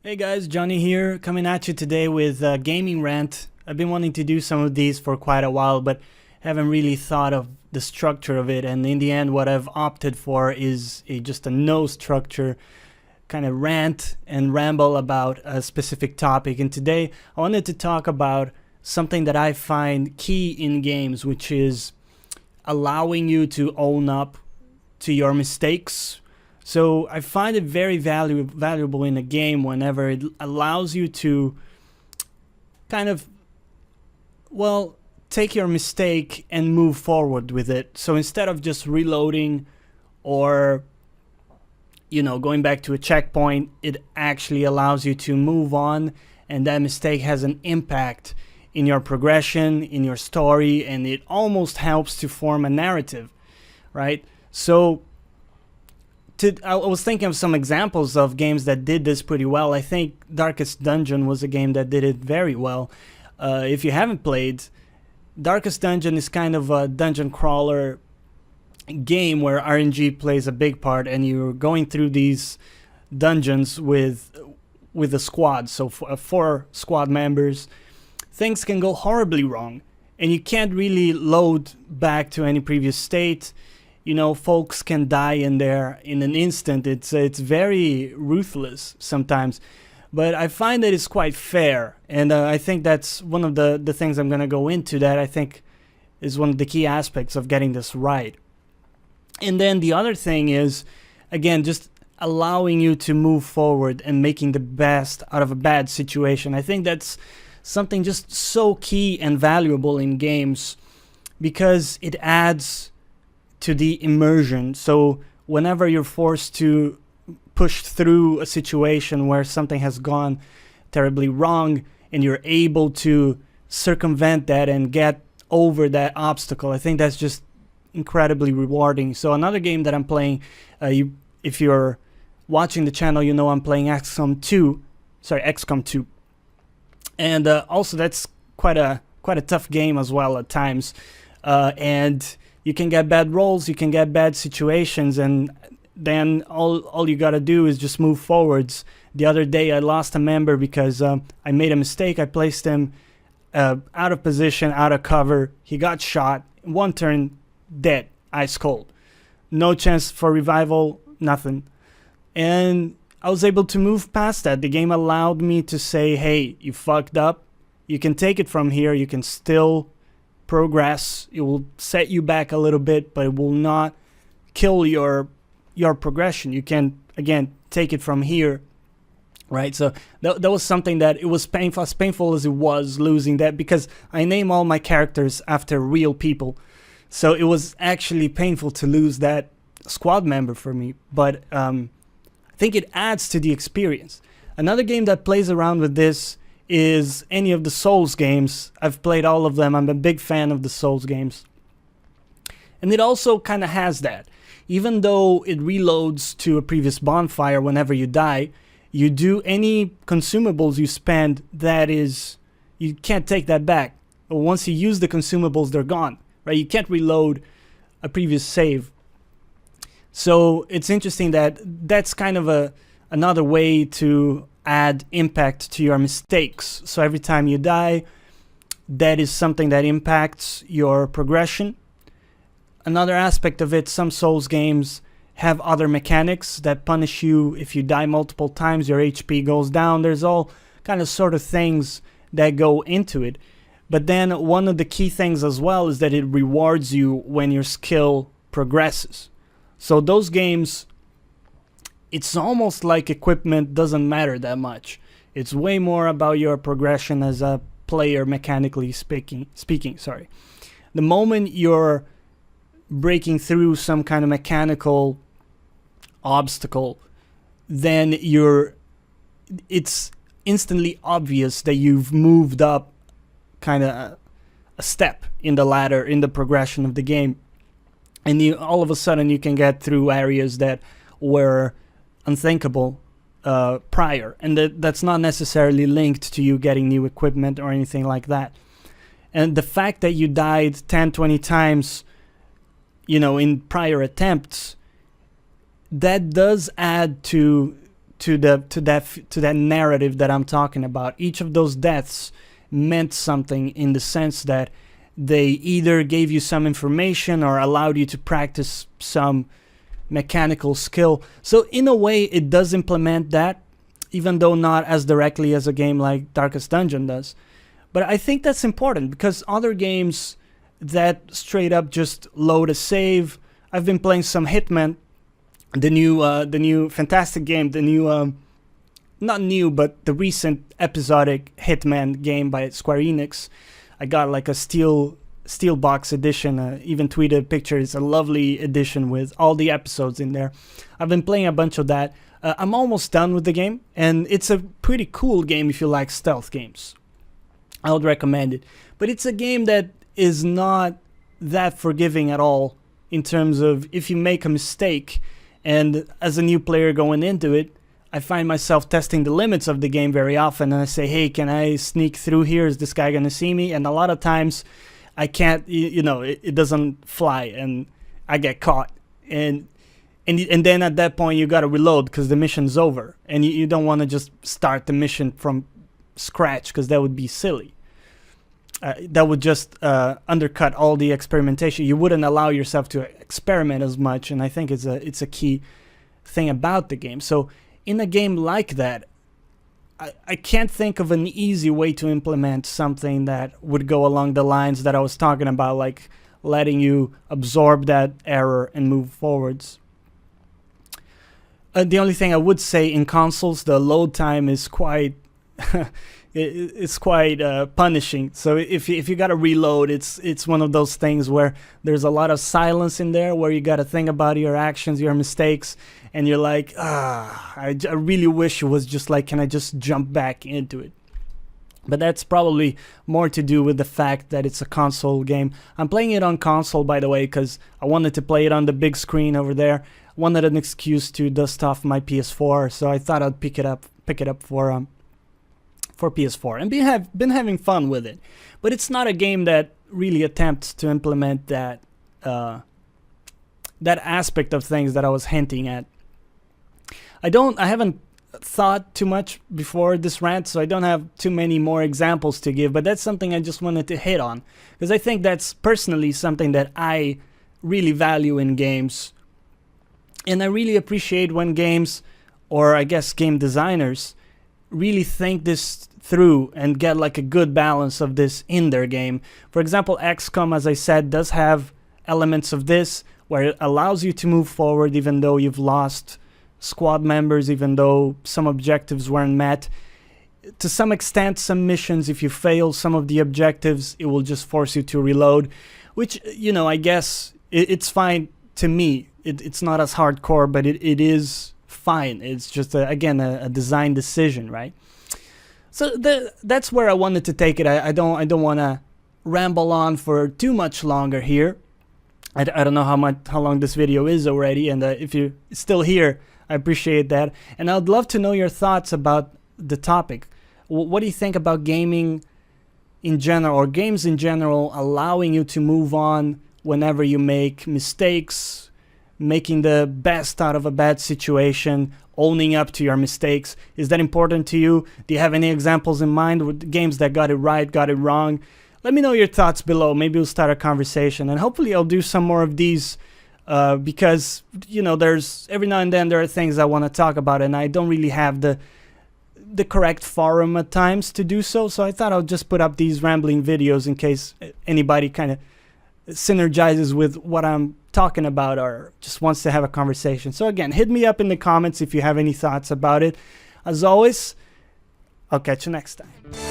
Hey guys, Johnny here, coming at you today with a gaming rant. I've been wanting to do some of these for quite a while, but haven't really thought of the structure of it, and in the end what I've opted for is just a no structure kind of rant and ramble about a specific topic. And today I wanted to talk about something that I find key in games, which is allowing you to own up to your mistakes. So I find it very valuable in a game whenever it allows you to kind of, well, take your mistake and move forward with it. So instead of just reloading or, going back to a checkpoint, it actually allows you to move on, and that mistake has an impact in your progression, in your story, and it almost helps to form a narrative, right? So I was thinking of some examples of games that did this pretty well. I think Darkest Dungeon was a game that did it very well. If you haven't played, Darkest Dungeon is kind of a dungeon crawler game where RNG plays a big part, and you're going through these dungeons with a squad. So for 4 squad members, things can go horribly wrong, and you can't really load back to any previous state. Folks can die in there in an instant. It's very ruthless sometimes, but I find that it's quite fair, and I think that's one of the things I'm going to go into that I think is one of the key aspects of getting this right. And then the other thing is, again, just allowing you to move forward and making the best out of a bad situation. I think that's something just so key and valuable in games because it adds to the immersion. So whenever you're forced to push through a situation where something has gone terribly wrong and you're able to circumvent that and get over that obstacle, I think that's just incredibly rewarding. So another game that I'm playing, if you're watching the channel, I'm playing XCOM 2, and also that's quite a tough game as well at times, and you can get bad rolls, you can get bad situations, and then all you gotta do is just move forwards. The other day I lost a member because I made a mistake. I placed him out of position, out of cover. He got shot. One turn, dead, ice cold. No chance for revival, nothing. And I was able to move past that. The game allowed me to say, hey, you fucked up. You can take it from here. You can still progress. It will set you back a little bit, but it will not kill your progression. You can, again, take it from here, right? So that was something that it was painful, as painful as it was losing that, because I name all my characters after real people. So it was actually painful to lose that squad member for me, but I think it adds to the experience. Another game that plays around with this is any of the Souls games. I've played all of them. I'm a big fan of the Souls games. And it also kind of has that. Even though it reloads to a previous bonfire whenever you die, you do any consumables you spend, you can't take that back. Once you use the consumables, they're gone, right? You can't reload a previous save. So it's interesting that that's kind of another way to add impact to your mistakes. So every time you die, that is something that impacts your progression. Another aspect of it, some Souls games have other mechanics that punish you. If you die multiple times, your HP goes down. There's all kind of sort of things that go into it. But then one of the key things as well is that it rewards you when your skill progresses. So those games, it's almost like equipment doesn't matter that much. It's way more about your progression as a player, mechanically speaking. The moment you're breaking through some kind of mechanical obstacle, then it's instantly obvious that you've moved up kind of a step in the ladder, in the progression of the game. And all of a sudden you can get through areas that were unthinkable prior, and that's not necessarily linked to you getting new equipment or anything like that. And the fact that you died 10-20 times in prior attempts, that does add to to that narrative that I'm talking about. Each of those deaths meant something in the sense that they either gave you some information or allowed you to practice some mechanical skill. So in a way, it does implement that, even though not as directly as a game like Darkest Dungeon does. But I think that's important, because other games that straight up just load a save. I've been playing some Hitman, the new fantastic game, the new not new, but the recent episodic Hitman game by Square Enix. I got like a steel box edition. Even tweeted a picture. It's a lovely edition with all the episodes in there. I've been playing a bunch of that. I'm almost done with the game, and it's a pretty cool game if you like stealth games. I would recommend it. But it's a game that is not that forgiving at all in terms of if you make a mistake. And as a new player going into it, I find myself testing the limits of the game very often, and I say, hey, can I sneak through here? Is this guy gonna see me? And a lot of times I can't, it doesn't fly, and I get caught. And then at that point you gotta reload because the mission's over, and you don't want to just start the mission from scratch, because that would be silly. That would just undercut all the experimentation. You wouldn't allow yourself to experiment as much, and I think it's a key thing about the game. So in a game like that, I can't think of an easy way to implement something that would go along the lines that I was talking about, like letting you absorb that error and move forwards. The only thing I would say, in consoles, the load time is quite it's quite punishing. So if you gotta reload, it's one of those things where there's a lot of silence in there, where you gotta think about your actions, your mistakes, and you're like, I really wish it was just like, can I just jump back into it? But that's probably more to do with the fact that it's a console game. I'm playing it on console, by the way, because I wanted to play it on the big screen over there. Wanted an excuse to dust off my PS4, so I thought I'd pick it up for PS4, and been having fun with it. But it's not a game that really attempts to implement that aspect of things that I was hinting at. I haven't thought too much before this rant, so I don't have too many more examples to give, but that's something I just wanted to hit on, because I think that's personally something that I really value in games. And I really appreciate when games, or I guess game designers, really think this through and get like a good balance of this in their game. For example, XCOM, as I said, does have elements of this, where it allows you to move forward even though you've lost squad members, even though some objectives weren't met. To some extent, some missions, if you fail some of the objectives, it will just force you to reload, which, I guess it's fine to me. It's not as hardcore, but it is fine. It's just, again, a design decision, right? So that's where I wanted to take it. I don't want to ramble on for too much longer here. I don't know how long this video is already, and if you're still here, I appreciate that. And I'd love to know your thoughts about the topic. What do you think about gaming in general, or games in general, allowing you to move on whenever you make mistakes, making the best out of a bad situation, owning up to your mistakes? Is that important to you? Do you have any examples in mind with games that got it right, got it wrong? Let me know your thoughts below. Maybe we'll start a conversation, and hopefully I'll do some more of these, because there's every now and then there are things I want to talk about, and I don't really have the correct forum at times to do so. So I thought I'll just put up these rambling videos in case anybody kind of synergizes with what I'm talking about, or just wants to have a conversation. So again, hit me up in the comments if you have any thoughts about it. As always, I'll catch you next time.